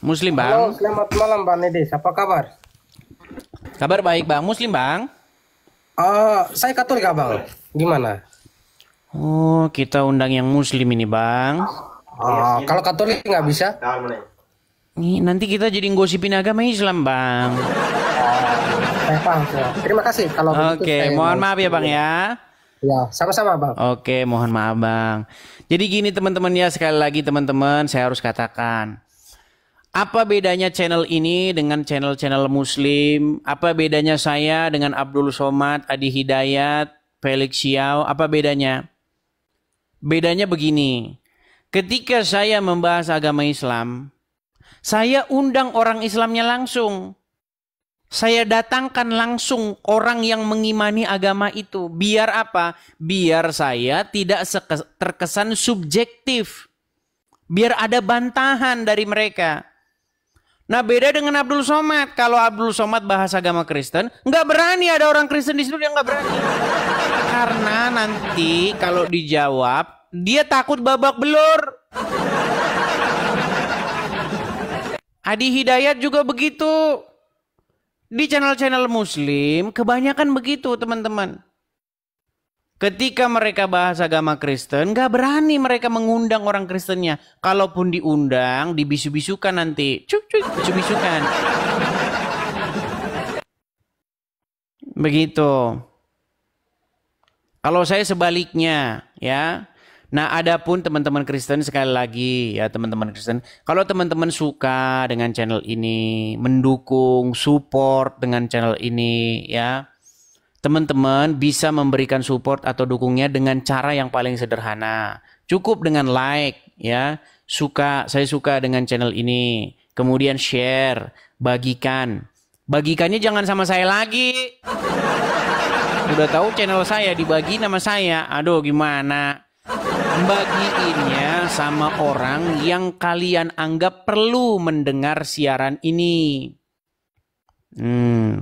Muslim Halo, Bang. selamat malam Bang Nedis. Apa kabar? Kabar baik Bang. Muslim Bang. Saya Katolik Abang. Gimana? Oh, kita undang yang Muslim ini Bang. Kalau Katolik nggak bisa? Nih, nanti kita jadi ngosipin agama Islam Bang. Saya paham. Terima kasih. Kalau begitu Oke, saya mohon mau- maaf ya Bang ya. Ya, sama-sama Bang. Oke, mohon maaf Bang. Jadi gini teman-teman ya, sekali lagi teman-teman saya harus katakan. Apa bedanya channel ini dengan channel-channel Muslim? Apa bedanya saya dengan Abdul Somad, Adi Hidayat, Felix Xiao? Apa bedanya? Bedanya begini. Ketika saya membahas agama Islam, saya undang orang Islamnya langsung. Saya datangkan langsung orang yang mengimani agama itu. Biar apa? Biar saya tidak terkesan subjektif. Biar ada bantahan dari mereka. Nah beda dengan Abdul Somad. Kalau Abdul Somad bahas agama Kristen, nggak berani ada orang Kristen di situ, dia nggak berani. Karena nanti kalau dijawab, dia takut babak belur. Adi Hidayat juga begitu. Di channel-channel Muslim, kebanyakan begitu teman-teman. Ketika mereka bahas agama Kristen, nggak berani mereka mengundang orang Kristennya. Kalaupun diundang, dibisu-bisukan nanti. Cuk, bisu-bisukan. Begitu. Kalau saya sebaliknya, ya. Nah, adapun teman-teman Kristen sekali lagi, ya teman-teman Kristen. Kalau teman-teman suka dengan channel ini, mendukung, support dengan channel ini, ya. Teman-teman bisa memberikan support atau dukungnya dengan cara yang paling sederhana. Cukup dengan like, ya. Saya suka dengan channel ini. Kemudian share, bagikan. Bagikannya jangan sama saya lagi. Udah tahu channel saya dibagi nama saya. Aduh, gimana? Bagiinnya sama orang yang kalian anggap perlu mendengar siaran ini.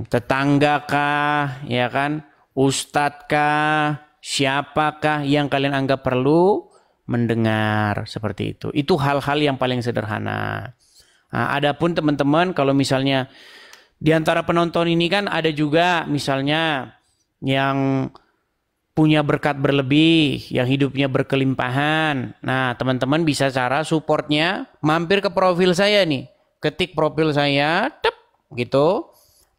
Tetangga kah, ya kan? Ustadz kah? Siapakah yang kalian anggap perlu mendengar seperti itu? Itu hal-hal yang paling sederhana. Nah, adapun teman-teman kalau misalnya di antara penonton ini kan ada juga misalnya yang punya berkat berlebih, yang hidupnya berkelimpahan. Nah, teman-teman bisa cara supportnya mampir ke profil saya nih. Ketik profil saya, tep, gitu.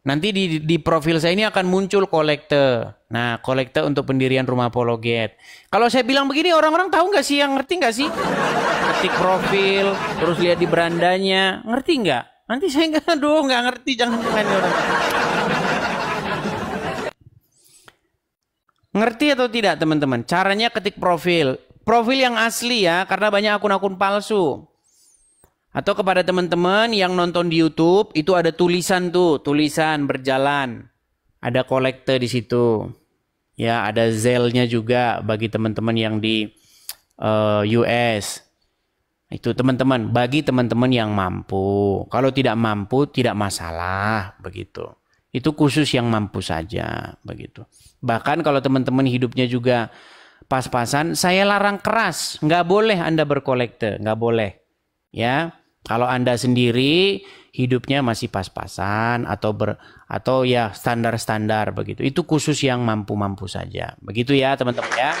Nanti di profil saya ini akan muncul kolekte. Nah, kolekte untuk pendirian rumah apologet. Kalau saya bilang begini, orang-orang tahu nggak sih, yang ngerti nggak sih? Ketik profil, terus lihat di berandanya, ngerti nggak? Nanti saya nggak ngerti, jangan-jangan orang. Ngerti atau tidak teman-teman? Caranya ketik profil. Profil yang asli ya, karena banyak akun-akun palsu. Atau kepada teman-teman yang nonton di YouTube, itu ada tulisan tuh, tulisan berjalan. Ada kolekte di situ. Ya, ada Zelle-nya juga bagi teman-teman yang di US. Itu teman-teman, bagi teman-teman yang mampu. Kalau tidak mampu, tidak masalah, begitu. Itu khusus yang mampu saja, begitu. Bahkan kalau teman-teman hidupnya juga pas-pasan, saya larang keras, nggak boleh Anda berkolekte, nggak boleh. Ya. Kalau Anda sendiri hidupnya masih pas-pasan atau ya standar-standar begitu. Itu khusus yang mampu-mampu saja. Begitu ya teman-teman ya.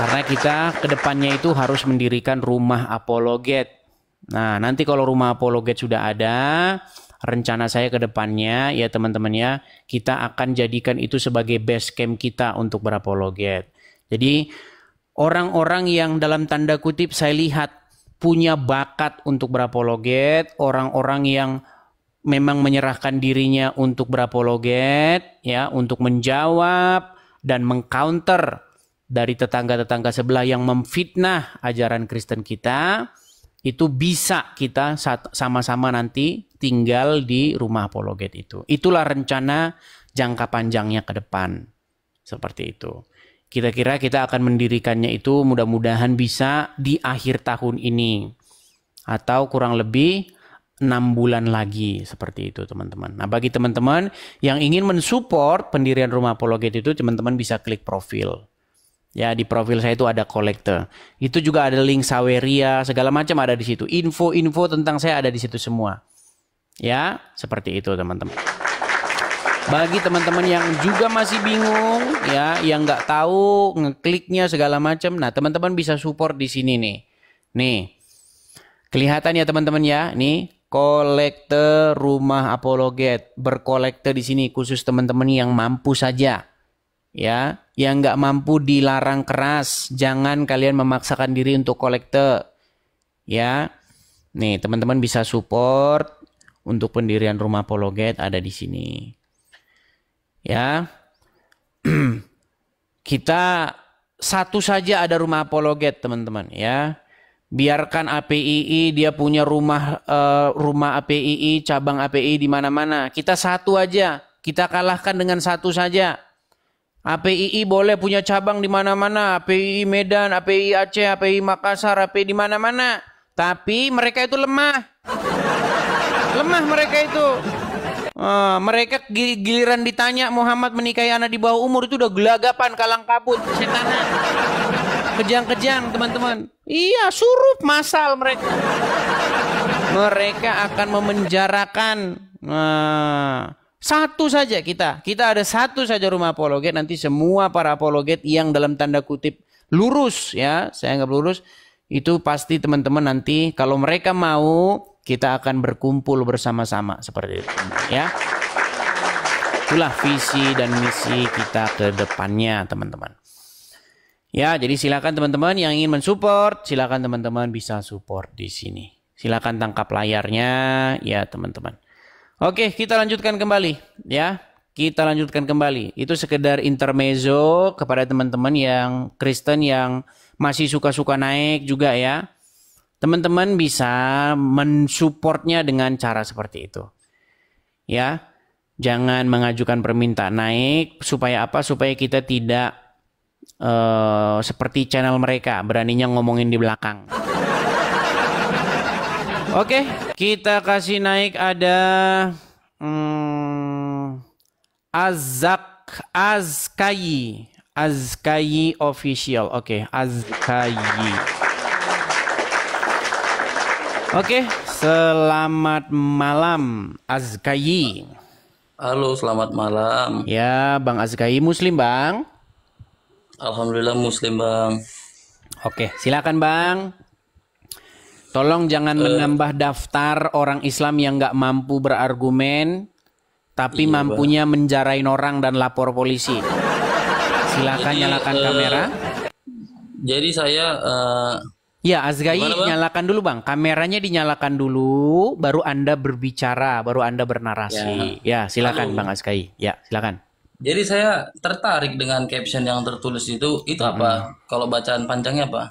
Karena kita kedepannya itu harus mendirikan rumah apologet. Nah, nanti kalau rumah apologet sudah ada, rencana saya ke depannya ya teman-teman ya, kita akan jadikan itu sebagai base camp kita untuk berapologet. Jadi orang-orang yang dalam tanda kutip saya lihat punya bakat untuk berapologet, orang-orang yang memang menyerahkan dirinya untuk berapologet, ya, untuk menjawab dan mengcounter dari tetangga-tetangga sebelah yang memfitnah ajaran Kristen kita, itu bisa kita sama-sama nanti tinggal di rumah apologet itu. Itulah rencana jangka panjangnya ke depan. Seperti itu. Kira-kira kita akan mendirikannya itu mudah-mudahan bisa di akhir tahun ini. Atau kurang lebih 6 bulan lagi. Seperti itu teman-teman. Nah bagi teman-teman yang ingin mensupport pendirian rumah apologet itu, teman-teman bisa klik profil. Ya, di profil saya itu ada kolektor. Itu juga ada link Saweria, segala macam ada di situ. Info-info tentang saya ada di situ semua. Ya, seperti itu teman-teman. Bagi teman-teman yang juga masih bingung, ya, yang nggak tahu ngekliknya segala macam, nah teman-teman bisa support di sini nih. Nih, kelihatan ya teman-teman ya, nih kolektor Rumah Apologet, berkolektor di sini khusus teman-teman yang mampu saja. Ya, yang nggak mampu dilarang keras, jangan kalian memaksakan diri untuk kolektor. Ya, nih teman-teman bisa support untuk pendirian Rumah Apologet ada di sini. Ya, kita satu saja ada Rumah Apologet teman-teman ya. Biarkan APII dia punya rumah APII, cabang APII di mana-mana. Kita satu aja, kita kalahkan dengan satu saja. APII boleh punya cabang di mana-mana, APII Medan, APII Aceh, APII Makassar, APII di mana-mana. Tapi mereka itu lemah. Lemah mereka itu. Mereka giliran ditanya Muhammad menikahi anak di bawah umur itu udah gelagapan, kalang kabut, setanan. Kejang-kejang teman-teman. Iya, surup masal mereka. Mereka akan memenjarakan. Satu saja kita ada satu saja Rumah Apologet, nanti semua para apologet yang dalam tanda kutip lurus ya, saya anggap lurus, itu pasti teman-teman nanti kalau mereka mau kita akan berkumpul bersama-sama seperti itu ya. Itulah visi dan misi kita ke depannya teman-teman. Ya, jadi silakan teman-teman yang ingin mensupport, silakan teman-teman bisa support di sini. Silakan tangkap layarnya ya teman-teman. Oke, kita lanjutkan kembali ya. Kita lanjutkan kembali. Itu sekedar intermezzo kepada teman-teman yang Kristen yang masih suka-suka naik juga ya. Teman-teman bisa mensupportnya dengan cara seperti itu. Ya. Jangan mengajukan permintaan naik supaya apa? Supaya kita tidak seperti channel mereka, beraninya ngomongin di belakang. Oke, kita kasih naik ada Azkayi official. Oke, Azkayi. Oke, selamat malam Azkayi. Halo, selamat malam. Ya, Bang Azkayi Muslim, Bang? Alhamdulillah Muslim, Bang. Oke, silakan Bang. Tolong jangan menambah daftar orang Islam yang nggak mampu berargumen, tapi mampunya menjarain orang dan lapor polisi. Silakan nyalakan kamera. Jadi saya ya, Azkayi nyalakan dulu Bang. Kameranya dinyalakan dulu, baru Anda berbicara, baru Anda bernarasi. Ya, silakan Bang Azkayi. Ya, silakan. Jadi saya tertarik dengan caption yang tertulis itu apa? Kalau bacaan panjangnya apa?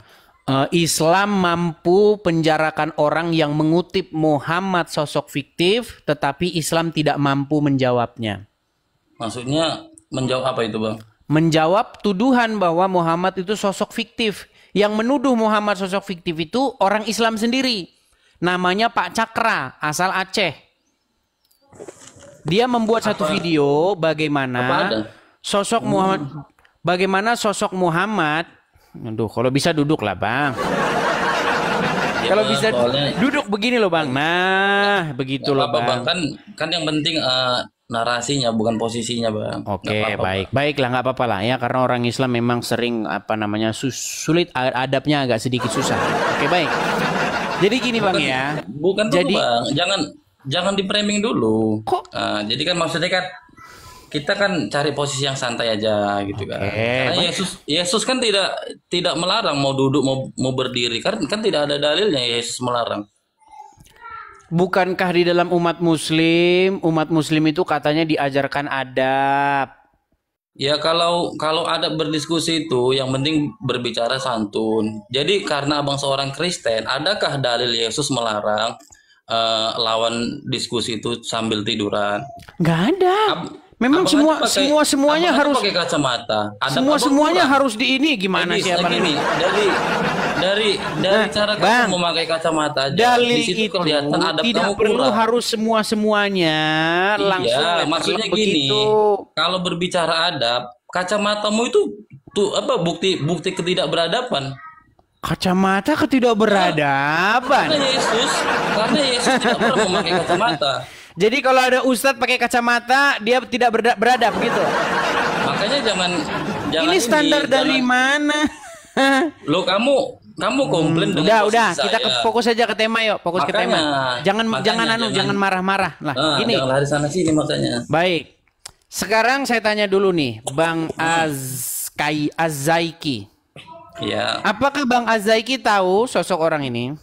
Islam mampu penjarakan orang yang mengutip Muhammad sosok fiktif, tetapi Islam tidak mampu menjawabnya. Maksudnya menjawab apa itu, Bang? Menjawab tuduhan bahwa Muhammad itu sosok fiktif. Yang menuduh Muhammad sosok fiktif itu orang Islam sendiri. Namanya Pak Cakra, asal Aceh. Dia membuat satu video bagaimana sosok Muhammad. Aduh, kalau bisa duduk lah Bang. Ya, kalau bisa soalnya duduk begini loh Bang. Nah, begitu loh Bang. Kan yang penting narasinya bukan posisinya, Bang. Oke, baik. Baiklah, nggak apa-apa lah ya, karena orang Islam memang sering sulit adabnya, agak sedikit susah. Oke, baik. Jadi gini Bang ya. Bukan dulu, Bang. Jangan di-framing dulu. Kok? Jadi kan maksudnya kan kita kan cari posisi yang santai aja gitu kan. Karena Yesus kan tidak melarang mau duduk mau berdiri. Kan tidak ada dalilnya Yesus melarang. Bukankah di dalam umat muslim itu katanya diajarkan adab? Ya kalau ada berdiskusi itu yang penting berbicara santun. Jadi karena Abang seorang Kristen, adakah dalil Yesus melarang lawan diskusi itu sambil tiduran? Nggak ada. Memang semuanya harus pakai kacamata. Semuanya harus di ini gimana sih Abang ini? Dari cara kamu memakai kacamata aja. Dalil itu kelihatan adab tidak kamu perlu harus semuanya langsung. Iya, maksudnya gini. Kalau berbicara adab, kacamatamu itu tuh apa bukti ketidakberadaban. Kacamata ketidakberadaban. Karena Yesus tidak pernah memakai kacamata. Jadi kalau ada ustadz pakai kacamata, dia tidak beradab gitu. Makanya jangan ini standar dari mana? Lo kamu komplain dengan udah posisi kita saya. fokus aja ke tema yuk, fokus ke tema. Jangan marah-marah lah. Ini jangan lari sana sini makanya. baik. Sekarang saya tanya dulu nih, Bang Azzaiki. Ya. Apakah Bang Azzaiki tahu sosok orang ini?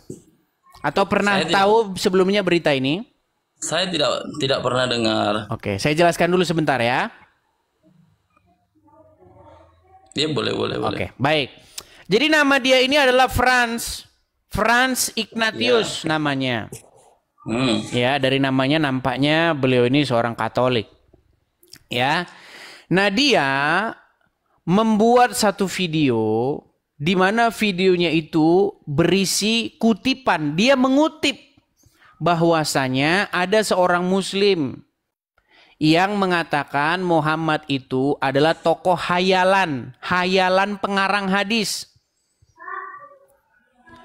Atau pernah tahu sebelumnya berita ini? Saya tidak pernah dengar. Oke, saya jelaskan dulu sebentar ya. Dia boleh. Oke, baik. Jadi nama dia ini adalah Franz Ignatius namanya. Ya, dari namanya nampaknya beliau ini seorang Katolik. Ya. Nah, dia membuat satu video di mana videonya itu berisi kutipan. Dia mengutip bahwasanya ada seorang muslim yang mengatakan Muhammad itu adalah tokoh hayalan pengarang hadis.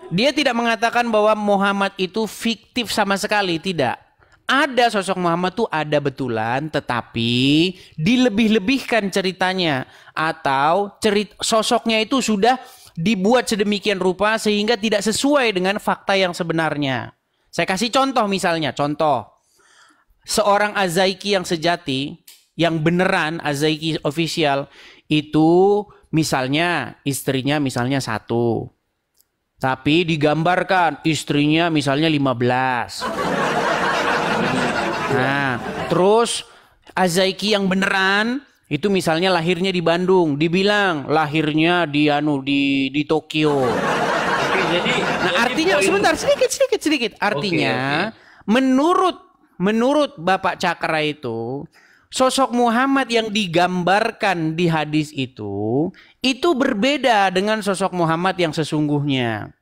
Dia tidak mengatakan bahwa Muhammad itu fiktif sama sekali, tidak. Ada sosok Muhammad tuh ada betulan, tetapi dilebih-lebihkan ceritanya atau sosoknya itu sudah dibuat sedemikian rupa sehingga tidak sesuai dengan fakta yang sebenarnya. Saya kasih contoh misalnya, seorang Azzaiki yang sejati, yang beneran Azzaiki official itu misalnya istrinya misalnya 1. Tapi digambarkan istrinya misalnya 15. Nah, terus Azzaiki yang beneran itu misalnya lahirnya di Bandung, dibilang lahirnya di Tokyo. Oke, jadi Artinya sebentar sedikit. Artinya menurut Bapak Cakra itu sosok Muhammad yang digambarkan di hadis itu berbeda dengan sosok Muhammad yang sesungguhnya.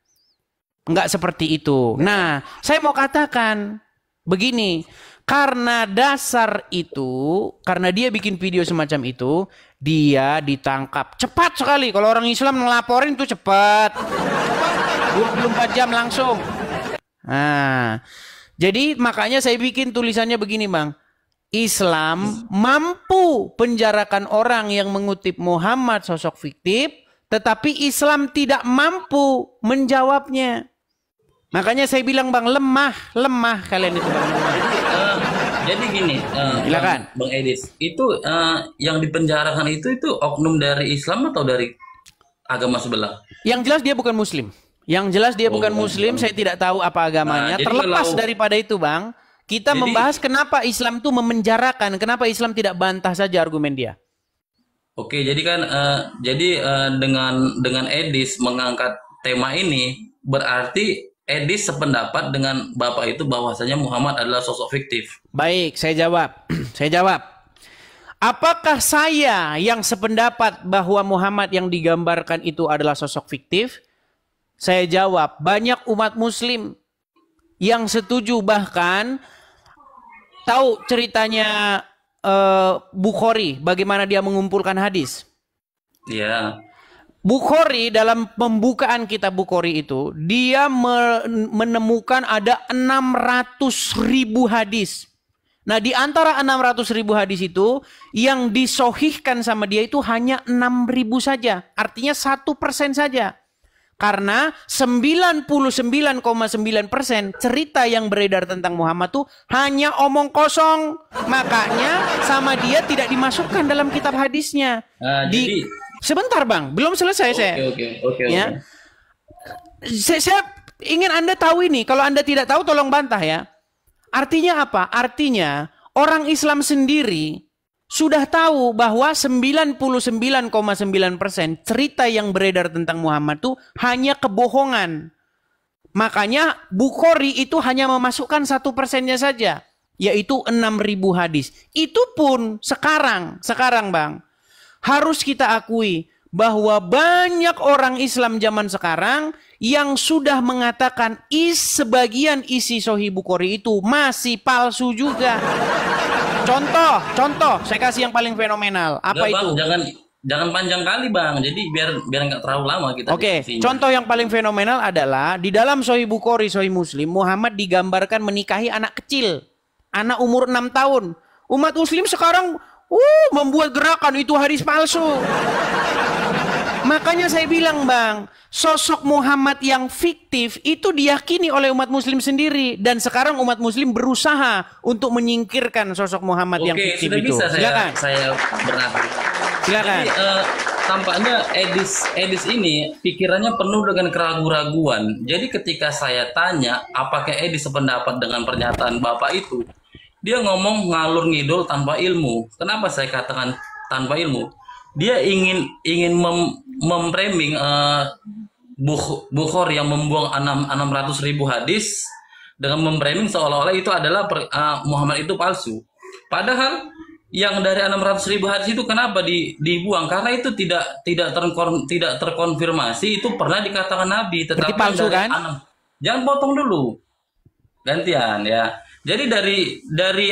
Enggak seperti itu. Nah, saya mau katakan begini, karena dasar itu, karena dia bikin video semacam itu, dia ditangkap cepat sekali. Kalau orang Islam ngelaporin itu cepat. 24 jam langsung. Nah, jadi makanya saya bikin tulisannya begini, Bang. Islam mampu penjarakan orang yang mengutip Muhammad sosok fiktif, tetapi Islam tidak mampu menjawabnya. Makanya saya bilang, Bang, lemah kalian itu, Bang. Jadi gini, silakan. Bang Edis, itu yang dipenjarakan itu oknum dari Islam atau dari agama sebelah? Yang jelas dia bukan Muslim. Saya tidak tahu apa agamanya. Terlepas daripada itu, Bang, kita membahas kenapa Islam itu memenjarakan, kenapa Islam tidak bantah saja argumen dia. Oke, jadi kan dengan Edis mengangkat tema ini berarti Edis sependapat dengan Bapak itu bahwasanya Muhammad adalah sosok fiktif. Baik, saya jawab. Apakah saya yang sependapat bahwa Muhammad yang digambarkan itu adalah sosok fiktif? Saya jawab, banyak umat muslim yang setuju, bahkan tahu ceritanya Bukhari, bagaimana dia mengumpulkan hadis. Iya. Bukhari dalam pembukaan kitab Bukhari itu, dia menemukan ada 600.000 hadis. Nah, di antara 600.000 hadis itu, yang disohihkan sama dia itu hanya 6.000 saja. Artinya 1% saja. Karena 99,9% cerita yang beredar tentang Muhammad itu hanya omong kosong. Makanya sama dia tidak dimasukkan dalam kitab hadisnya. Sebentar, Bang, belum selesai saya. Oke. Ya. Saya ingin Anda tahu ini. Kalau Anda tidak tahu tolong bantah ya. Artinya apa? Artinya orang Islam sendiri sudah tahu bahwa 99,9% cerita yang beredar tentang Muhammad itu hanya kebohongan. Makanya Bukhari itu hanya memasukkan 1%-nya saja, yaitu 6.000 hadis. Itu pun sekarang Bang, harus kita akui bahwa banyak orang Islam zaman sekarang yang sudah mengatakan sebagian isi Sahih Bukhari itu masih palsu juga. Contoh, saya kasih yang paling fenomenal. Apa itu? jangan panjang kali Bang. Jadi biar nggak terlalu lama kita. Oke, diskusinya. contoh yang paling fenomenal adalah di dalam Sahih Bukhari, Sahih Muslim, Muhammad digambarkan menikahi anak kecil, anak umur 6 tahun. Umat Muslim sekarang membuat gerakan itu hadis palsu. Makanya saya bilang Bang, sosok Muhammad yang fiktif itu diyakini oleh umat Muslim sendiri, dan sekarang umat Muslim berusaha untuk menyingkirkan sosok Muhammad yang fiktif sudah itu. bisa Silakan. saya bernafas. Silakan. Jadi, tampaknya Edis ini pikirannya penuh dengan keraguan-raguan. Jadi ketika saya tanya apakah Edis sependapat dengan pernyataan Bapak itu, dia ngomong ngalur ngidul tanpa ilmu. Kenapa saya katakan tanpa ilmu? Dia ingin memframing Bukhari yang membuang 600.000 hadis dengan memframing seolah-olah itu adalah Muhammad itu palsu. Padahal yang dari 600.000 hadis itu kenapa dibuang? Karena itu tidak terkonfirmasi itu pernah dikatakan Nabi. Tetapi berarti palsu kan? Jangan potong dulu. Gantian ya. Jadi dari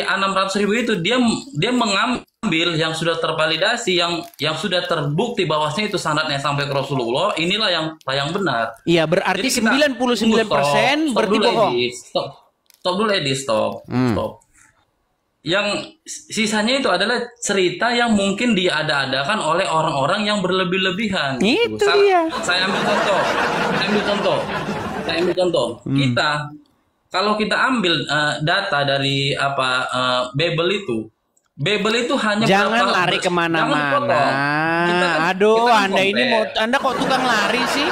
600.000 itu dia mengambil yang sudah tervalidasi, yang sudah terbukti bahwasanya itu sanadnya sampai ke Rasulullah. Inilah yang benar. Iya, berarti 99% berarti bohong. Stop dulu Edis, stop. Yang sisanya itu adalah cerita yang mungkin diada-adakan oleh orang-orang yang berlebih-lebihan. Itu dia. Saya ambil contoh. Kalau kita ambil data dari Babel itu hanya jangan lari kemana-mana. Aduh, Anda kok tukang lari sih?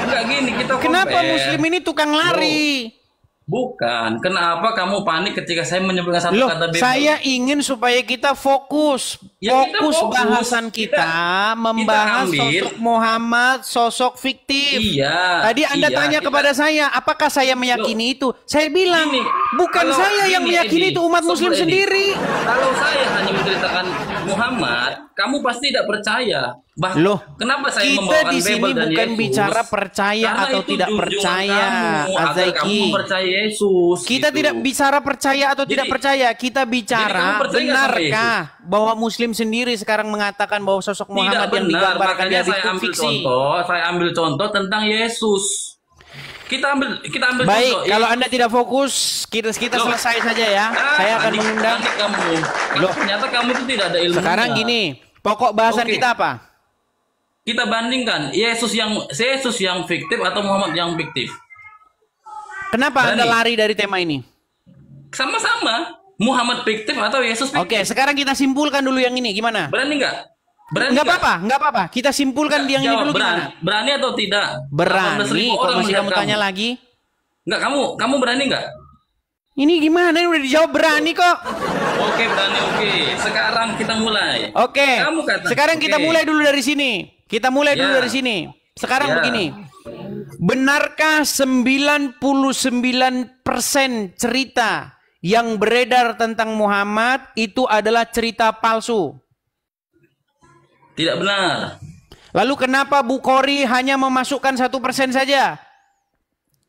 Enggak gini, kita Kenapa Muslim ini tukang lari? Bukan. Kenapa kamu panik ketika saya menyebutkan satu kata Babel? Saya ingin supaya kita fokus. Fokus bahasan kita membahas sosok Muhammad, sosok fiktif. Iya. Tadi Anda tanya kepada saya, apakah saya meyakini itu? Saya bilang, bukan saya yang meyakini itu, umat Muslim sendiri. Kalau saya hanya menceritakan Muhammad, kamu pasti tidak percaya. Loh, kenapa saya kita membawakan di sini Babel dan bukan Yesus? bicara percaya atau tidak percaya, Azaiki. Kamu percaya Yesus. Kita gitu. tidak bicara percaya atau tidak percaya. Kita bicara benarkah bahwa Muslim sendiri sekarang mengatakan bahwa sosok Muhammad yang digambarkan di hadis itu fiksi. Saya ambil contoh tentang Yesus. Kita ambil Baik, contoh. kalau Anda tidak fokus, kita selesai saja ya. Saya akan mengundang kamu. Ternyata kamu itu tidak ada ilmu. Sekarang gini, pokok bahasan kita apa? Kita bandingkan Yesus yang fiktif atau Muhammad yang fiktif. Kenapa Anda lari dari tema ini? Sama-sama. Muhammad fiktif atau Yesus fiktif. Oke, sekarang kita simpulkan dulu yang ini. Gimana? Berani nggak? Nggak apa-apa. Kita simpulkan yang ini dulu gimana? Berani atau tidak? Berani. Kok masih kamu tanya lagi? Nggak, kamu berani nggak? Ini gimana? Ini udah dijawab berani kok. Oke, berani. Oke. Sekarang kita mulai. Oke. Sekarang kita mulai dulu dari sini. Sekarang begini. Benarkah 99% cerita yang beredar tentang Muhammad itu adalah cerita palsu? Tidak benar. Lalu kenapa Bukhari hanya memasukkan 1% saja?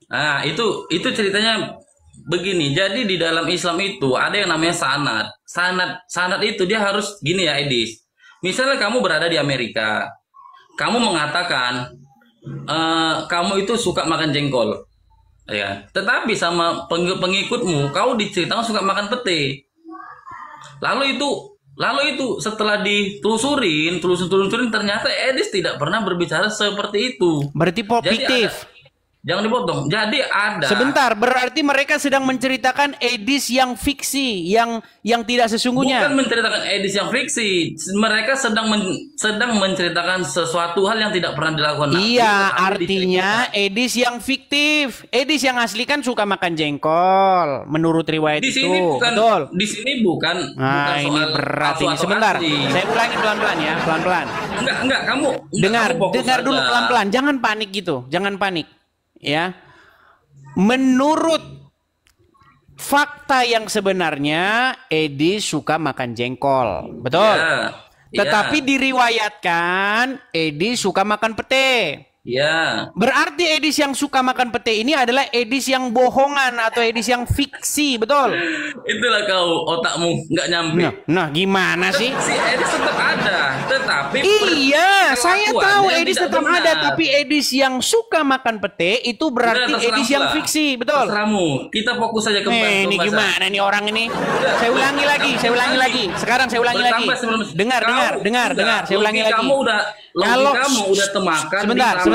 Nah, itu ceritanya begini. Jadi di dalam Islam itu ada yang namanya sanad. Sanad itu dia harus gini ya, Edis. Misalnya kamu berada di Amerika, kamu mengatakan kamu itu suka makan jengkol, ya. Tetapi sama pengikutmu, kau diceritakan suka makan pete. Lalu itu setelah ditelusurin ternyata Edis tidak pernah berbicara seperti itu. Berarti fiktif. Jangan dipotong. Jadi ada. Sebentar, berarti mereka sedang menceritakan Edis yang fiksi, yang tidak sesungguhnya. Bukan menceritakan Edis yang fiksi. Mereka sedang menceritakan sesuatu hal yang tidak pernah dilakukan. Iya, artinya Edis yang fiktif. Edis yang asli kan suka makan jengkol, menurut riwayat itu. Betul. Di sini bukan. Nah, ini berat ini. Sebentar, saya ulangi pelan-pelan ya, pelan-pelan. Enggak, kamu dengar dulu pelan-pelan. Jangan panik gitu, jangan panik. Ya, menurut fakta yang sebenarnya Edis suka makan jengkol, betul. Tetapi diriwayatkan Edis suka makan pete. Ya, Berarti Edis yang suka makan pete ini adalah Edis yang bohongan atau Edis yang fiksi, betul? itulah kau otakmu nggak nyampe. Nah, gimana sih? Si Edis tetap ada, tetapi Iya, saya tahu perlakuannya Edis tidak tetap benar. ada, tapi Edis yang suka makan pete itu berarti Udah, Edis yang terserahmu lah. fiksi, betul? Terserahmu. Kita fokus saja ke Ini pembahasan. gimana nih orang ini? Saya ulangi lagi, saya ulangi lagi. Sekarang saya ulangi lagi. Bertambah sebelum- Dengar, Kau- dengar. enggak, Saya ulangi lagi. logikamu udah temakan di sebentar. tanganku.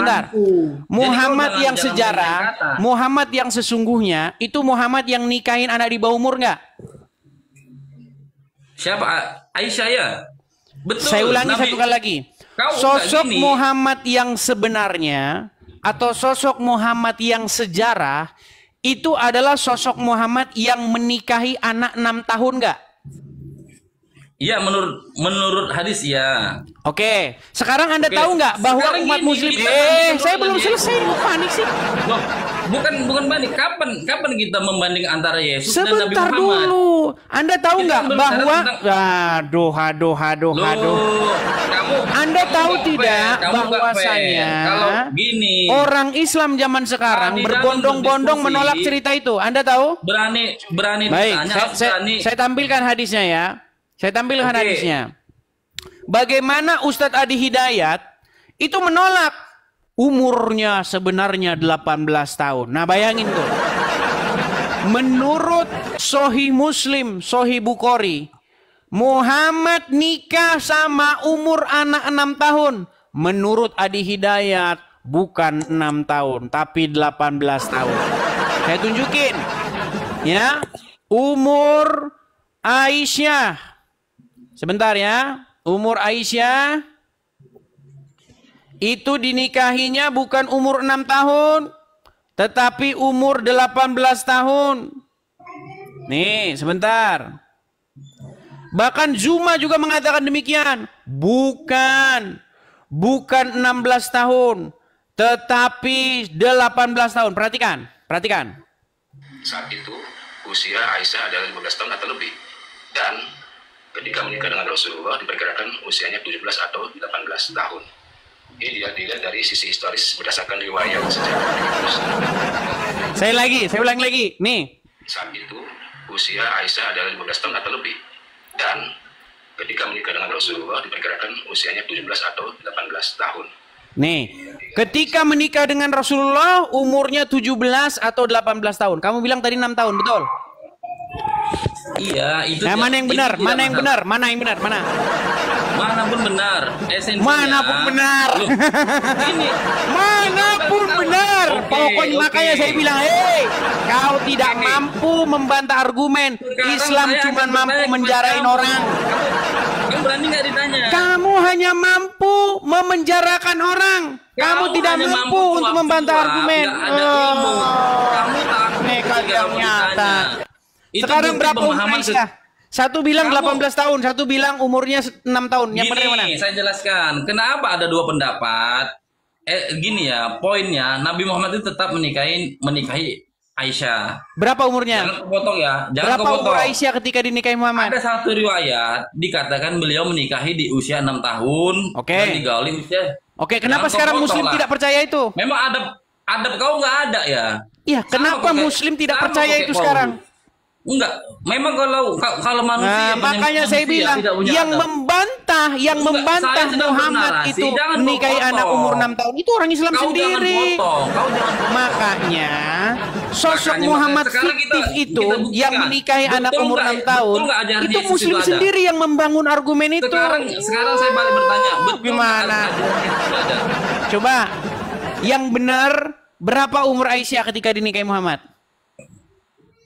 Jadi Muhammad kau yang jangan sejarah, main kata. Muhammad yang sesungguhnya itu Muhammad yang nikahin anak di bawah umur nggak? Siapa? Aisyah ya? Betul. Saya ulangi Nabi- satu kali lagi. Kau Sosok enggak gini. Muhammad yang sebenarnya atau sosok Muhammad yang sejarah itu adalah sosok Muhammad yang menikahi anak 6 tahun nggak? Iya, menurut hadis ya. Oke, sekarang Anda Oke, tahu nggak bahwa sekarang umat gini, Muslim? kita bandingkan Saya dengan belum Yesus. selesai, lu panik sih. Loh, bukan banding. Kapan kita membanding antara Yesus dan Nabi Sebentar Muhammad? dulu, Anda tahu Kita nggak berbicara bahwa? tentang- Aduh. Anda kamu tahu nggak tidak fair, kamu nggak bahwasanya fair. Kalau gini orang Islam zaman sekarang Di dalam berbondong-bondong berdiskusi, menolak cerita itu? Anda tahu? berani Baik, ditanya, harus berani. saya tampilkan hadisnya ya. Saya tampilkan Oke. hadisnya. Bagaimana Ustadz Adi Hidayat itu menolak umurnya sebenarnya 18 tahun. Nah, bayangin tuh. Menurut Sahih Muslim, Sahih Bukhari, Muhammad nikah sama umur anak 6 tahun. Menurut Adi Hidayat bukan 6 tahun, tapi 18 tahun. Saya tunjukin. Ya, umur Aisyah. Sebentar ya. Umur Aisyah itu dinikahinya bukan umur 6 tahun, tetapi umur 18 tahun. Nih, sebentar. Bahkan Zuma juga mengatakan demikian. Bukan 16 tahun, tetapi 18 tahun. Perhatikan. Saat itu usia Aisyah adalah 15 tahun atau lebih, dan ketika menikah dengan Rasulullah diperkirakan usianya 17 atau 18 tahun. Ini dilihat dari sisi historis berdasarkan riwayat sejarah. Saya ulangi lagi. Nih, Saat itu usia Aisyah adalah 15 tahun atau lebih, dan ketika menikah dengan Rasulullah diperkirakan usianya 17 atau 18 tahun. nih. Ketika menikah dengan Rasulullah umurnya 17 atau 18 tahun. Kamu bilang tadi 6 tahun, betul? Iya, itu. Nah, mana yang itu benar? tidak Mana yang masalah. benar? Mana yang benar? Mana? Manapun benar. Esensinya. Manapun benar. Loh, ini. Manapun benar. Oke, Pokoknya oke. makanya saya bilang, kau tidak mampu membantah argumen. Sekarang Islam saya cuma akan mampu bertanya menjarain kepada orang. Kamu berani nggak ditanya? Kamu hanya mampu memenjarakan orang. Kamu Kau tidak hanya mampu untuk jawab, membantah argumen. nggak ada ilmu. Kamu takut Nekat ketika yang kamu nyata. ditanya. Itu Sekarang bukti berapa umur pemahaman Aisyah? Satu bilang Kamu- 18 tahun, satu bilang umurnya 6 tahun. Yang benar yang mana? Gini, saya jelaskan. Kenapa ada dua pendapat? Gini ya, poinnya Nabi Muhammad itu tetap menikahi Aisyah. Berapa umurnya? Jangan kau potong ya. Jangan Berapa kau umur potong. Aisyah ketika dinikahi Muhammad? Ada satu riwayat dikatakan beliau menikahi di usia 6 tahun. Oke. Dan digauli usia. Oke, kenapa Jangan kau sekarang potong Muslim lah. tidak percaya itu? Memang adab kau nggak ada ya? Iya, Sama kenapa kok kayak- Muslim tidak sama percaya kok kayak itu Paulus. sekarang? Enggak, memang kalau manusia Nah, makanya saya bilang yang membantah Enggak, saya sedang Muhammad bernarasi, itu jangan kau menikahi potong. anak umur 6 tahun itu orang Islam kau sendiri. Jangan potong, kau jangan potong. Makanya sosok Makanya, Muhammad sekarang fiktif itu kita buktikan. yang menikahi anak Betul umur nggak- 6 tahun betul nggak ajaran itu Yesus Muslim itu ada? sendiri yang membangun argumen itu. Sekarang saya balik bertanya, betul Gimana? nggak ajaran Yesus itu ada? Coba yang benar berapa umur Aisyah ketika dinikahi Muhammad?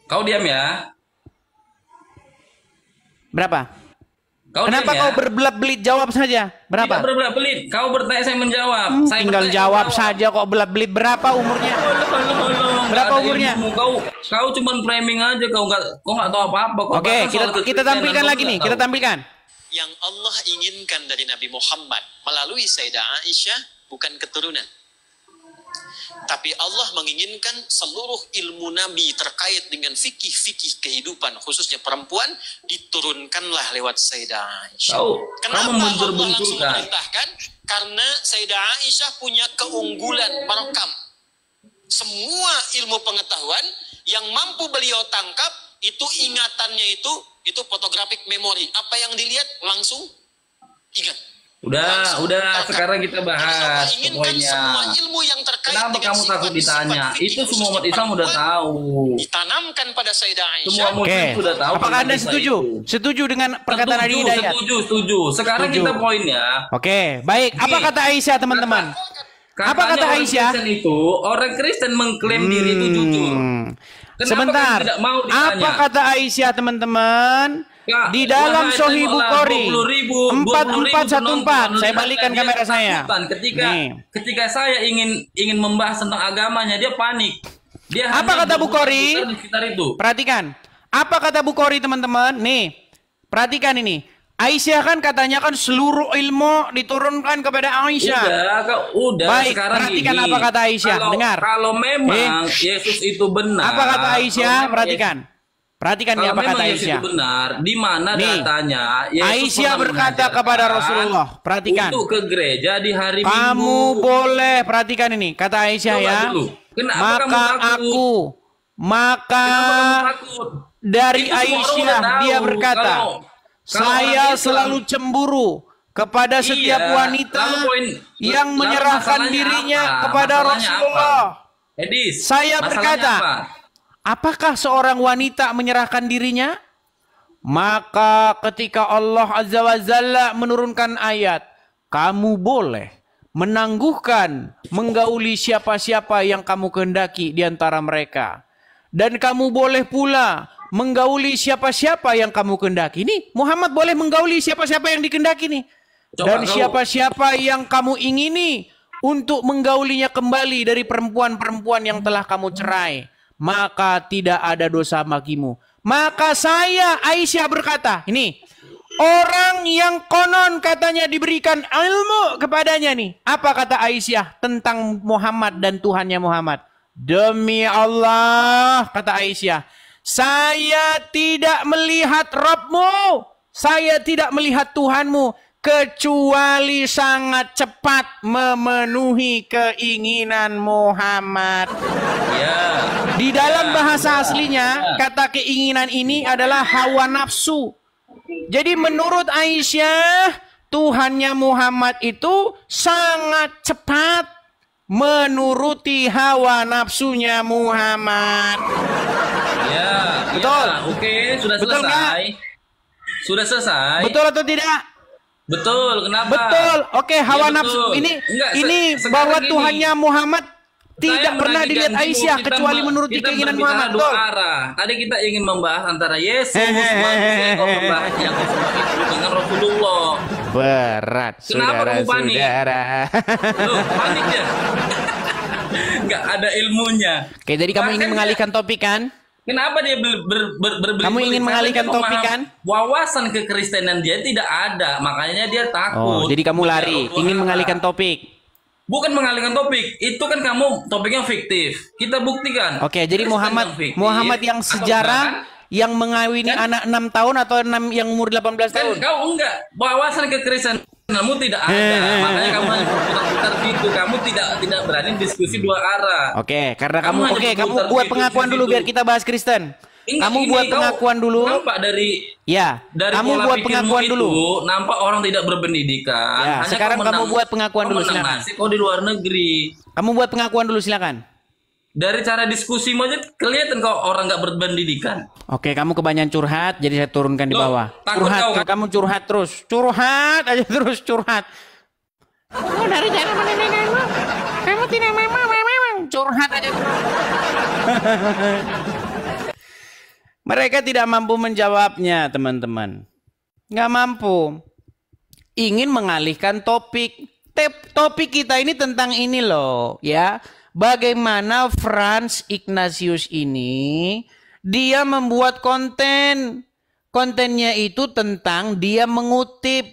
Kau diam ya. Berapa? Kau Kenapa diam kau ya. berbelit-belit jawab saja? Tidak Berapa? berbelit-belit. Kau bertanya saya menjawab. Saya Tinggal bertanya, jawab kau saja kok belit-belit. Berapa umurnya? Nggak Berapa ada umurnya? ilmu. Kau cuma framing aja. Kau nggak tahu apa-apa. Kau Oke, bahkan soal kita kekristenan tampilkan kau lagi nggak nih. tahu. Kita tampilkan. Yang Allah inginkan dari Nabi Muhammad melalui Sayyidah Aisyah bukan keturunan. Tapi Allah menginginkan seluruh ilmu Nabi terkait dengan fikih-fikih kehidupan, khususnya perempuan, diturunkanlah lewat Sayyidah Aisyah. Kenapa Allah langsung memerintahkan? Karena Sayyidah Aisyah punya keunggulan merekam semua ilmu pengetahuan yang mampu beliau tangkap. Itu ingatannya itu photographic memory. Apa yang dilihat langsung ingat. Udah, sekarang kita bahas pokoknya. Semua ilmu yang terkait kenapa dengan kamu takut ditanya? Itu semua umat Islam udah tahu. Ditanamkan pada Sayyidah Aisyah. Semua muslim sudah tahu. Apakah Anda setuju? Setuju dengan perkataan Adi Hidayat? Setuju. Sekarang kita poinnya. Oke, baik. Apa kata Aisyah, teman-teman? Apa kata Aisyah? Orang Kristen mengklaim diri itu jujur. Sebentar. Apa kata Aisyah, teman-teman? Di dalam Sahih Bukhari 4414. Saya balikan kamera saya. Ketika saya ingin membahas tentang agamanya, dia panik. Apa kata Bukhari? Perhatikan. Apa kata Bukhari, teman-teman? Nih, perhatikan ini. Aisyah kan katanya kan seluruh ilmu diturunkan kepada Aisyah. Udah. Baik, sekarang perhatikan gini, apa kata Aisyah. Dengar. Kalau memang Yesus itu benar. Apa kata Aisyah? Perhatikan. Perhatikan nih apa kata Aisyah. Itu benar, di mana datanya Yesus Aisyah berkata kepada Rasulullah, perhatikan. Untuk ke gereja di hari Minggu. Kamu boleh, perhatikan ini, kata Aisyah ya. Maka dari Aisyah dia berkata, saya selalu cemburu kepada setiap wanita yang menyerahkan dirinya kepada Rasulullah. Saya berkata, apakah seorang wanita menyerahkan dirinya? Maka ketika Allah Azza wa Jalla menurunkan ayat, kamu boleh menangguhkan, menggauli siapa-siapa yang kamu kehendaki di antara mereka. Dan kamu boleh pula menggauli siapa-siapa yang kamu kehendaki. Ini Muhammad boleh menggauli siapa-siapa yang dikehendaki nih. Dan siapa-siapa yang kamu ingini untuk menggaulinya kembali dari perempuan-perempuan yang telah kamu cerai, maka tidak ada dosa bagimu. Maka saya, Aisyah berkata, ini orang yang konon katanya diberikan ilmu kepadanya nih. Apa kata Aisyah tentang Muhammad dan Tuhannya Muhammad? Demi Allah, kata Aisyah, saya tidak melihat Rabbmu, saya tidak melihat Tuhanmu, kecuali sangat cepat memenuhi keinginan Muhammad. Di dalam bahasa aslinya, kata keinginan ini adalah hawa nafsu. Jadi menurut Aisyah, Tuhannya Muhammad itu sangat cepat menuruti hawa nafsunya Muhammad. Betul. Oke, sudah selesai. Sudah selesai. Betul atau tidak? Betul. Kenapa? Betul. Oke, hawa nafsu ini bahwa Tuhannya Muhammad tidak pernah dilihat Aisyah kecuali menuruti keinginan Muhammad. Dua arah. Tadi kita ingin membahas antara Yesus membahas yang dengan Rasulullah. Berat, saudara-saudara. Panik ya? Nggak ada ilmunya. Oke, jadi kamu ingin mengalihkan topik kan? Kenapa dia berbelit-belit? Kamu ingin mengalihkan topik kan? Wawasan kekristenan dia tidak ada, makanya dia takut. Oh, jadi kamu lari, ingin mengalihkan topik. Bukan mengalihkan topik, itu kan kamu topiknya fiktif. Kita buktikan. Oke, jadi Muhammad yang sejarah yang mengawini anak 6 tahun atau yang umur 18 tahun? Kau enggak, wawasan kekristenanmu tidak ada. Makanya kamu hanya berputar-putar gitu. Kamu tidak berani diskusi dua arah. Oke, karena kamu buat pengakuan dulu biar kita bahas Kristen. Kamu buat pengakuan dulu. Nampak dari kamu buat pengakuan dulu. Nampak orang tidak berpendidikan. Ya, sekarang kamu buat pengakuan dulu, silakan. Kau di luar negeri. Kamu buat pengakuan dulu, silakan. Dari cara diskusi aja kelihatan kok orang nggak berpendidikan. Oke, kamu kebanyakan curhat, jadi saya turunkan di bawah. Kamu curhat terus, curhat aja terus curhat. Oh, dari cara mendengarmu, kamu tidak memang curhat aja terus. Mereka tidak mampu menjawabnya, teman-teman. Nggak mampu. Ingin mengalihkan topik. Topik kita ini tentang ini loh, ya. Bagaimana Franz Ignatius ini dia membuat konten. Kontennya itu tentang dia mengutip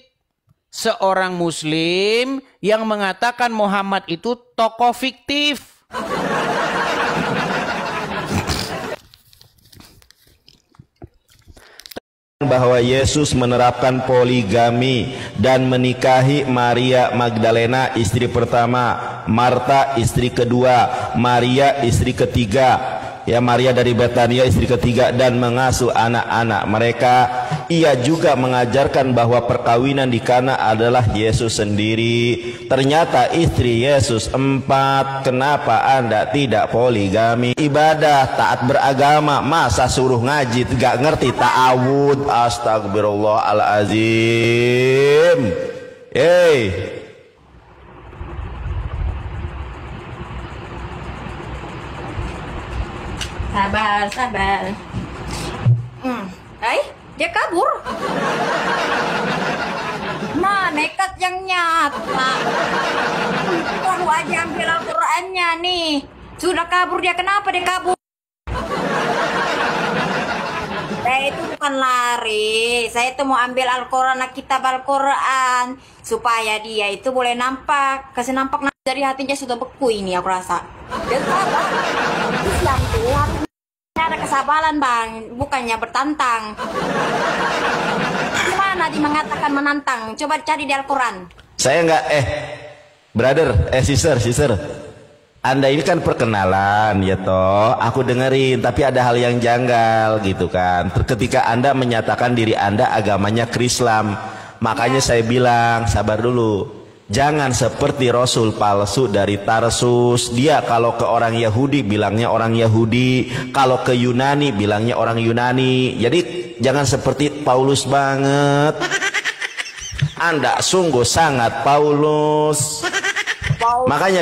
seorang muslim yang mengatakan Muhammad itu tokoh fiktif. bahwa Yesus menerapkan poligami dan menikahi Maria Magdalena istri pertama, Marta istri kedua, Maria istri ketiga, ya Maria dari Betania istri ketiga, dan mengasuh anak-anak mereka. Ia juga mengajarkan bahwa perkawinan di Kana adalah Yesus sendiri. Ternyata istri Yesus 4. Kenapa Anda tidak poligami? Ibadah, taat beragama, masa suruh ngaji gak ngerti ta'awud? Astagfirullahalazim. Sabar. Dia kabur. Nah, nekat yang nyata. Baru aja ambil Al-Qur'annya nih. Sudah kabur dia. Kenapa dia kabur? Saya itu bukan lari. Saya itu mau ambil Al-Quran, kitab Al-Quran, supaya dia itu boleh nampak. Kasih nampak dari hatinya sudah beku ini, aku rasa. Dan sabar. Islam tuh ada kesabaran, Bang, bukannya bertantang. Gimana dia mengatakan menantang? Coba cari di Al-Quran. Saya enggak, sister. Anda ini kan perkenalan ya toh, aku dengerin, tapi ada hal yang janggal gitu kan. Ketika Anda menyatakan diri Anda agamanya Krislam, makanya saya bilang sabar dulu. Jangan seperti Rasul palsu dari Tarsus. Dia kalau ke orang Yahudi bilangnya orang Yahudi, kalau ke Yunani bilangnya orang Yunani. Jadi jangan seperti Paulus banget. Anda sungguh sangat Paulus. Makanya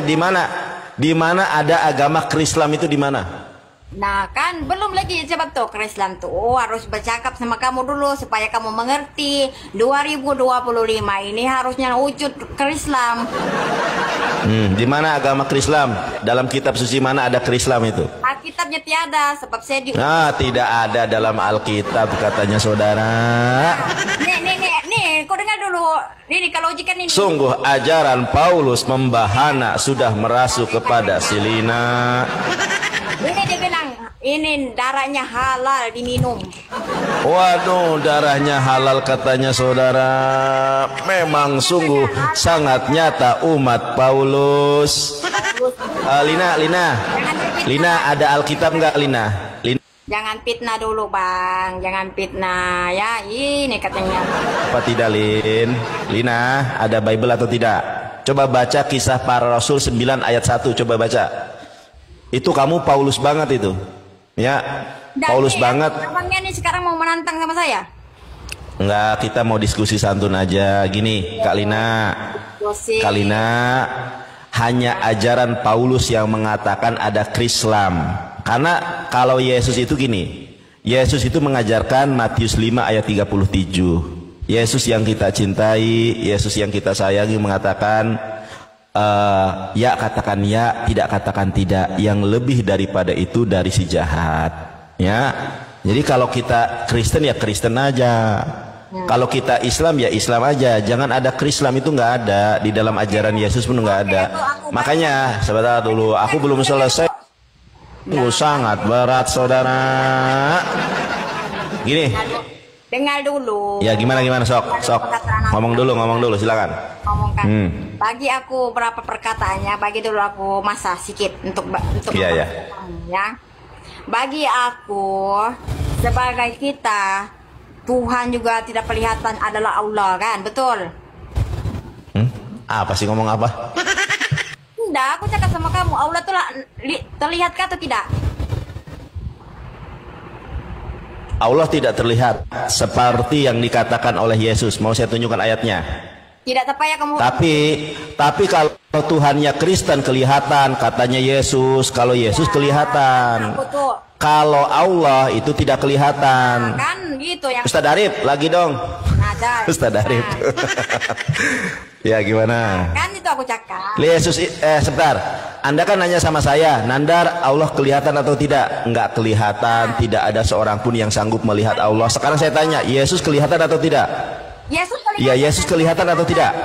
di mana ada agama Krislam itu di mana? Nah kan belum lagi coba tuh Krislam tuh harus bercakap sama kamu dulu supaya kamu mengerti. 2025 ini harusnya wujud Krislam. Di mana agama Krislam? Dalam kitab suci mana ada Krislam itu? Alkitabnya tiada sebab saya tidak ada dalam Alkitab katanya saudara. Nih, kau dengar dulu. Ini kalau ujikan ini. Sungguh ajaran Paulus membahana sudah merasuk kepada Silina. Ini dia bilang, ini darahnya halal diminum. Waduh, darahnya halal katanya saudara. Memang sungguh sangat nyata umat Paulus. Lina ada Alkitab nggak Lina? Jangan fitnah dulu Bang, jangan fitnah ya. Ini katanya. Apa tidak Lina, ada Bible atau tidak? Coba baca Kisah Para Rasul 9 ayat 1, coba baca. Itu kamu Paulus banget itu. Ya, Paulus banget. Abangnya nih sekarang mau menantang sama saya? Enggak, kita mau diskusi santun aja. Gini, Kak Lina, hanya ajaran Paulus yang mengatakan ada Krislam. Karena kalau Yesus itu gini, Yesus itu mengajarkan Matius 5 ayat 37. Yesus yang kita cintai, Yesus yang kita sayangi mengatakan, ya katakan ya, tidak katakan tidak. Yang lebih daripada itu dari si jahat. Ya, jadi kalau kita Kristen ya Kristen aja. Kalau kita Islam ya Islam aja. Jangan ada Krislam, itu nggak ada di dalam ajaran Yesus pun nggak ada. Makanya sebentar dulu, aku belum selesai. Sangat berat saudara. Gini. Dengar dulu. Ya gimana sok. Ngomong dulu silakan. Ngomongkan. Bagi aku berapa perkataannya, bagi dulu aku masa sedikit untuk ya. Bagi aku sebagai kita, Tuhan juga tidak kelihatan adalah Allah kan, betul? Apa sih ngomong apa? Enggak, aku cakap sama kamu, Allah tuh terlihat atau tidak? Allah tidak terlihat seperti yang dikatakan oleh Yesus. Mau saya tunjukkan ayatnya? Tidak tepat ya kamu. Tapi kalau Tuhannya Kristen kelihatan, katanya Yesus. Kalau Yesus kelihatan. Kalau Allah itu tidak kelihatan. Kan gitu yang. Ustaz Arif lagi dong. Ustaz Arif. Ya gimana? Kan itu aku cakap. Yesus, sebentar. Anda kan nanya sama saya, Nandar, Allah kelihatan atau tidak? Enggak kelihatan. Tidak ada seorang pun yang sanggup melihat Allah. Sekarang saya tanya, Yesus kelihatan atau tidak? Yesus kelihatan. Ya, Yesus kelihatan atau tidak?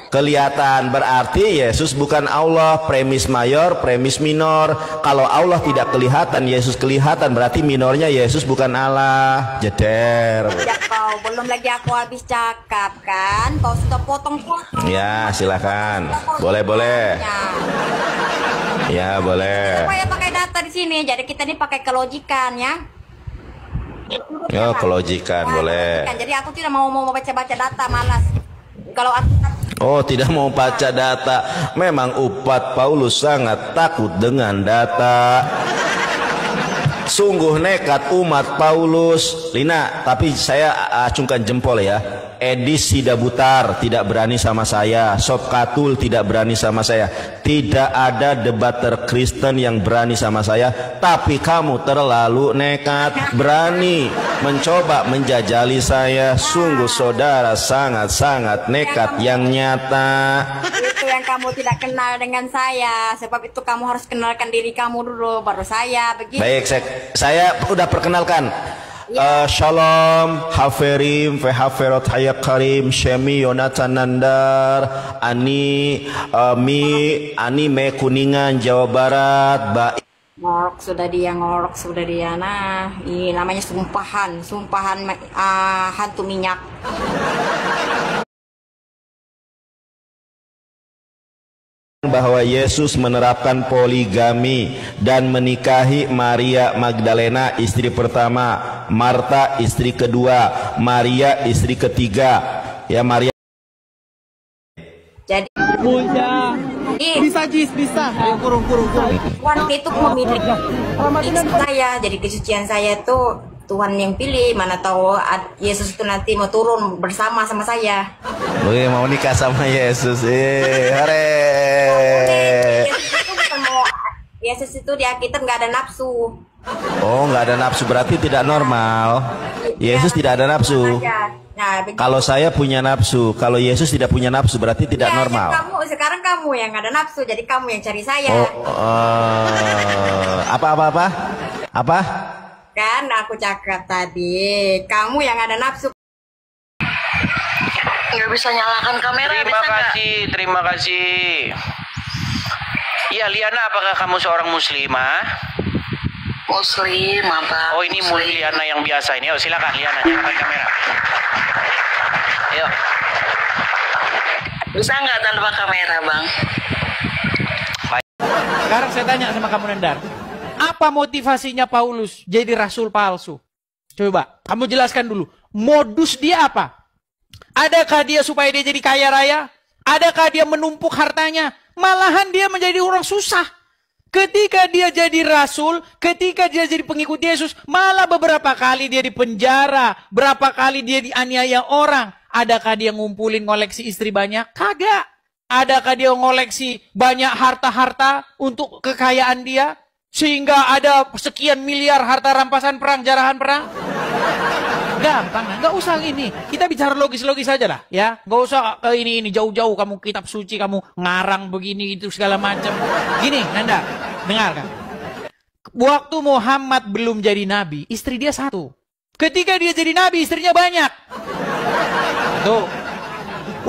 Kelihatan, berarti Yesus bukan Allah. Premis mayor, premis minor. Kalau Allah tidak kelihatan, Yesus kelihatan, berarti minornya Yesus bukan Allah. Jeder. belum lagi aku habis cakap kan. Kau sudah potong-potong. Ya, silakan. Boleh. Ya, boleh. Supaya pakai data di sini. Jadi kita ini pakai kelogikan ya. Oh, kelogikan ya, boleh. Jadi aku tidak mau baca-baca data, malas. Kalau aku Oh, tidak mau baca data. Memang umat Paulus sangat takut dengan data. Sungguh nekat umat Paulus. Lina, tapi saya acungkan jempol ya. Edis Sidabutar tidak berani sama saya. Sob Katul tidak berani sama saya. Tidak ada debater Kristen yang berani sama saya. Tapi kamu terlalu nekat, berani mencoba menjajali saya. Sungguh saudara sangat-sangat nekat yang nyata. Itu yang kamu tidak kenal dengan saya. Sebab itu kamu harus kenalkan diri kamu dulu, baru saya begitu. Baik, saya udah perkenalkan. Shalom, Haferim, Fehaferot Hayak Karim, Shemi, Yonatan Nandar, Ani Me Kuningan, Jawa Barat, ngorok sudah dia. Nah, ini namanya sumpahan hantu minyak. Bahwa Yesus menerapkan poligami dan menikahi Maria Magdalena istri pertama, Marta istri kedua, Maria istri ketiga. Ya, Maria. Jadi bisa. Ayo kurung. Tuhan itu memilih saya. Jadi kesucian saya itu Tuhan yang pilih. Mana tahu Yesus itu nanti mau turun bersama sama saya. Wih, mau nikah sama Yesus. Hore. Yesus itu di Alkitab nggak ada nafsu. Oh, nggak ada nafsu, berarti tidak normal. Yesus tidak ada nafsu. Nah, kalau saya punya nafsu, kalau Yesus tidak punya nafsu, berarti tidak normal. Sekarang kamu yang ada nafsu, jadi kamu yang cari saya. Apa? Kan aku cakap tadi, kamu yang ada nafsu. Nggak bisa nyalakan kamera. Terima kasih. Iya, Liana, apakah kamu seorang muslimah? Muslim, apa? Oh, ini Liana yang biasa ini. Oh, silakan Liana, nyalakan kamera. Ayo. Bisa nggak tanpa kamera, Bang? Sekarang saya tanya sama kamu, Nandar. Apa motivasinya Paulus jadi rasul palsu? Coba, kamu jelaskan dulu. Modus dia apa? Adakah dia supaya dia jadi kaya raya? Adakah dia menumpuk hartanya? Malahan dia menjadi orang susah. Ketika dia jadi rasul, ketika dia jadi pengikut Yesus, malah beberapa kali dia dipenjara, berapa kali dia dianiaya orang. Adakah dia ngumpulin ngoleksi istri banyak? Kagak. Adakah dia ngoleksi banyak harta-harta untuk kekayaan dia? Sehingga ada sekian miliar harta rampasan perang, jarahan perang? Gampang, nggak usah ini. Kita bicara logis-logis saja lah, ya. Nggak usah ini jauh-jauh kamu kitab suci, kamu ngarang begini itu segala macam. Gini, Nanda, dengarkan. Waktu Muhammad belum jadi nabi, istri dia satu. Ketika dia jadi nabi, istrinya banyak. Tuh.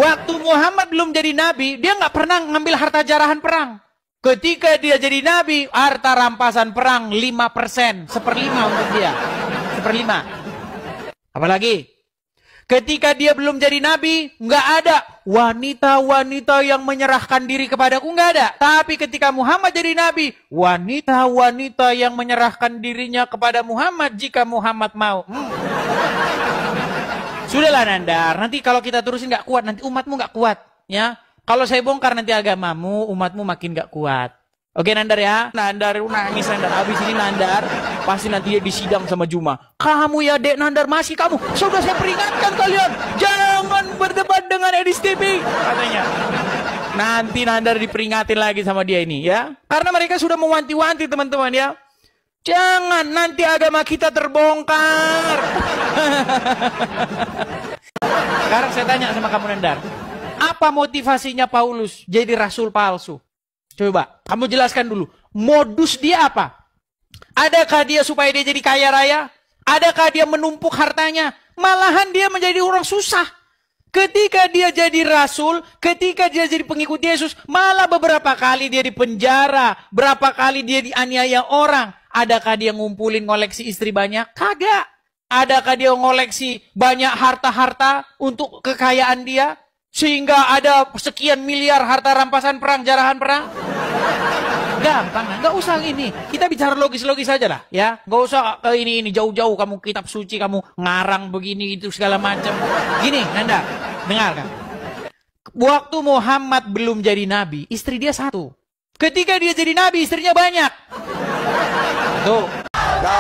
Waktu Muhammad belum jadi nabi, dia nggak pernah ngambil harta jarahan perang. Ketika dia jadi nabi, harta rampasan perang 5%, 1/5 untuk dia. 1/5. Apalagi ketika dia belum jadi nabi, nggak ada wanita-wanita yang menyerahkan diri kepadaku, nggak ada. Tapi ketika Muhammad jadi nabi, wanita-wanita yang menyerahkan dirinya kepada Muhammad jika Muhammad mau. Sudahlah Nandar, nanti kalau kita terusin nggak kuat, nanti umatmu nggak kuat, ya. Kalau saya bongkar nanti agamamu, umatmu makin nggak kuat. Oke Nandar ya, Nandar nangis Nandar. Habis ini Nandar pasti nanti dia disidang sama Juma. Kamu ya Dek Nandar, masih kamu. Sudah saya peringatkan kalian, jangan berdebat dengan Edis TV katanya. Nanti Nandar diperingatin lagi sama dia ini ya. Karena mereka sudah mewanti-wanti teman-teman ya. Jangan nanti agama kita terbongkar. Sekarang saya tanya sama kamu Nandar. Apa motivasinya Paulus jadi rasul palsu? Coba, kamu jelaskan dulu. Modus dia apa? Adakah dia supaya dia jadi kaya raya? Adakah dia menumpuk hartanya? Malahan dia menjadi orang susah. Ketika dia jadi rasul, ketika dia jadi pengikut Yesus, malah beberapa kali dia dipenjara, berapa kali dia dianiaya orang. Adakah dia ngumpulin ngoleksi istri banyak? Kagak. Adakah dia ngoleksi banyak harta-harta untuk kekayaan dia? Sehingga ada sekian miliar harta rampasan perang, jarahan perang? Gampang, nggak usah ini. Kita bicara logis-logis saja lah, ya. Nggak usah ini jauh-jauh. Kamu kitab suci, kamu ngarang begini itu segala macam. Gini, Nanda, dengarkan. Waktu Muhammad belum jadi nabi, istri dia satu. Ketika dia jadi nabi, istrinya banyak. Tuh. Ya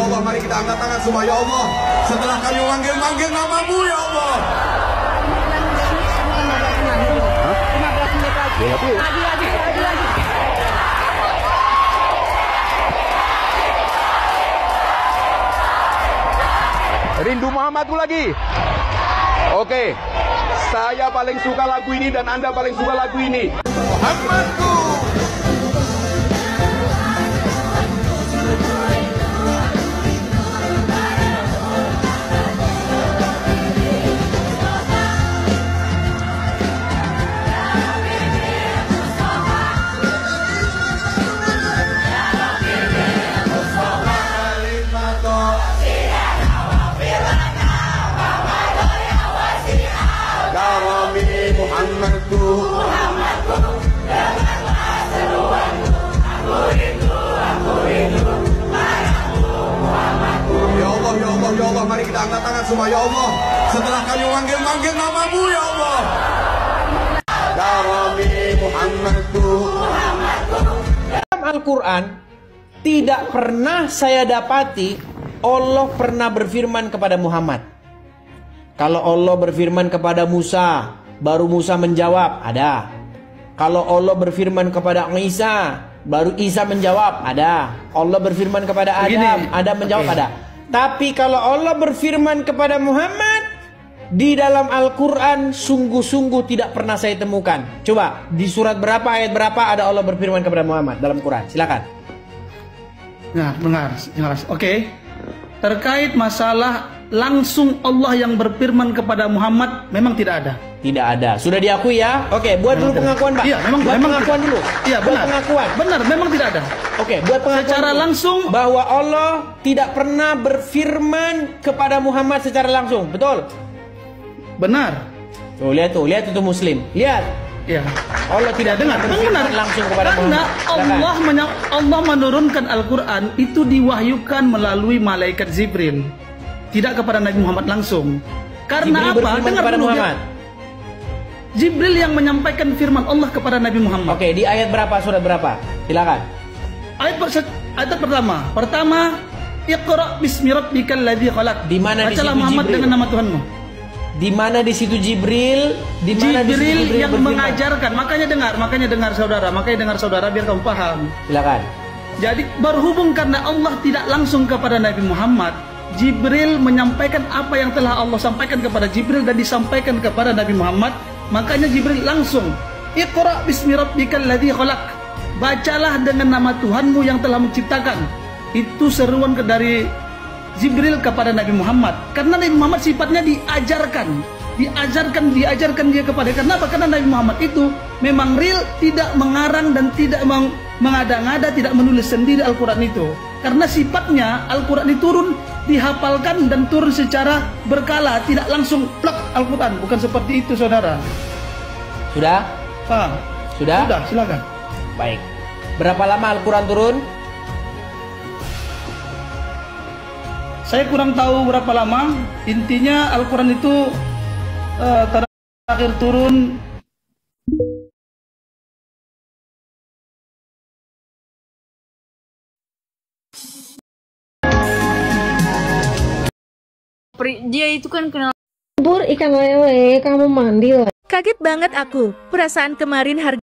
Allah, mari kita angkat tangan semua, ya Allah. Setelah kami manggil namamu, ya Allah. Rindu Muhammadku lagi. Oke, saya paling suka lagu ini dan Anda paling suka lagu ini. Muhammadku. Ya Allah, mari kita angkat tangan semua, ya Allah. Setelah kami manggil namamu, ya Allah. Ya Rabbi Muhammadku. Dalam Al-Quran tidak pernah saya dapati Allah pernah berfirman kepada Muhammad. Kalau Allah berfirman kepada Musa, baru Musa menjawab, ada. Kalau Allah berfirman kepada Isa, baru Isa menjawab, ada. Allah berfirman kepada Adam, Adam menjawab, ada. Tapi kalau Allah berfirman kepada Muhammad, di dalam Al-Quran sungguh-sungguh tidak pernah saya temukan. Coba, di surat berapa, ayat berapa ada Allah berfirman kepada Muhammad dalam Quran? Silakan. Nah, benar, jelas. Oke. Terkait masalah langsung Allah yang berfirman kepada Muhammad, memang tidak ada. Tidak ada. Sudah diakui ya? Oke, buat dulu pengakuan, Pak. Iya, memang pengakuan dulu. Iya, buat benar. pengakuan. Benar, memang tidak ada. Oke, buat pengakuan secara dulu. langsung bahwa Allah tidak pernah berfirman kepada Muhammad secara langsung. Betul? Benar. Tuh, lihat itu Muslim. Lihat. Iya. Allah tidak dengar benar langsung kepada karena Muhammad. Allah menurunkan Al-Quran itu diwahyukan melalui malaikat Jibril, tidak kepada Nabi Muhammad langsung. Karena Jibril apa? Dengar kepada dulu, Muhammad. Jibril yang menyampaikan firman Allah kepada Nabi Muhammad. Oke, di ayat berapa, surat berapa? Silakan. Ayat pertama, Iqra bismi rabbikal ladzi khalaq. Di mana di situ Muhammad Jibril? dengan nama Tuhanmu. Di mana di situ Jibril? Di mana Jibril yang berfirman? mengajarkan. Makanya dengar saudara biar kamu paham. Silakan. Jadi berhubung karena Allah tidak langsung kepada Nabi Muhammad, Jibril menyampaikan apa yang telah Allah sampaikan kepada Jibril dan disampaikan kepada Nabi Muhammad. Makanya Jibril langsung Iqra bismi rabbikal ladzi khalaq. Bacalah dengan nama Tuhanmu yang telah menciptakan. Itu seruan dari Jibril kepada Nabi Muhammad. Karena Nabi Muhammad sifatnya diajarkan dia kepada. Kenapa? Karena Nabi Muhammad itu memang real, tidak mengarang dan tidak mengada-ngada, tidak menulis sendiri Al-Quran itu. Karena sifatnya Al-Quran itu turun, dihafalkan dan turun secara berkala, tidak langsung plak Al-Quran. Bukan seperti itu, saudara. Sudah? Paham? Sudah? Sudah, silakan. Baik. Berapa lama Al-Quran turun? Saya kurang tahu berapa lama. Intinya Al-Quran itu terakhir turun dia itu kan kenal bubur ikan lele, kamu mandi lah. Kaget banget aku. Perasaan kemarin harga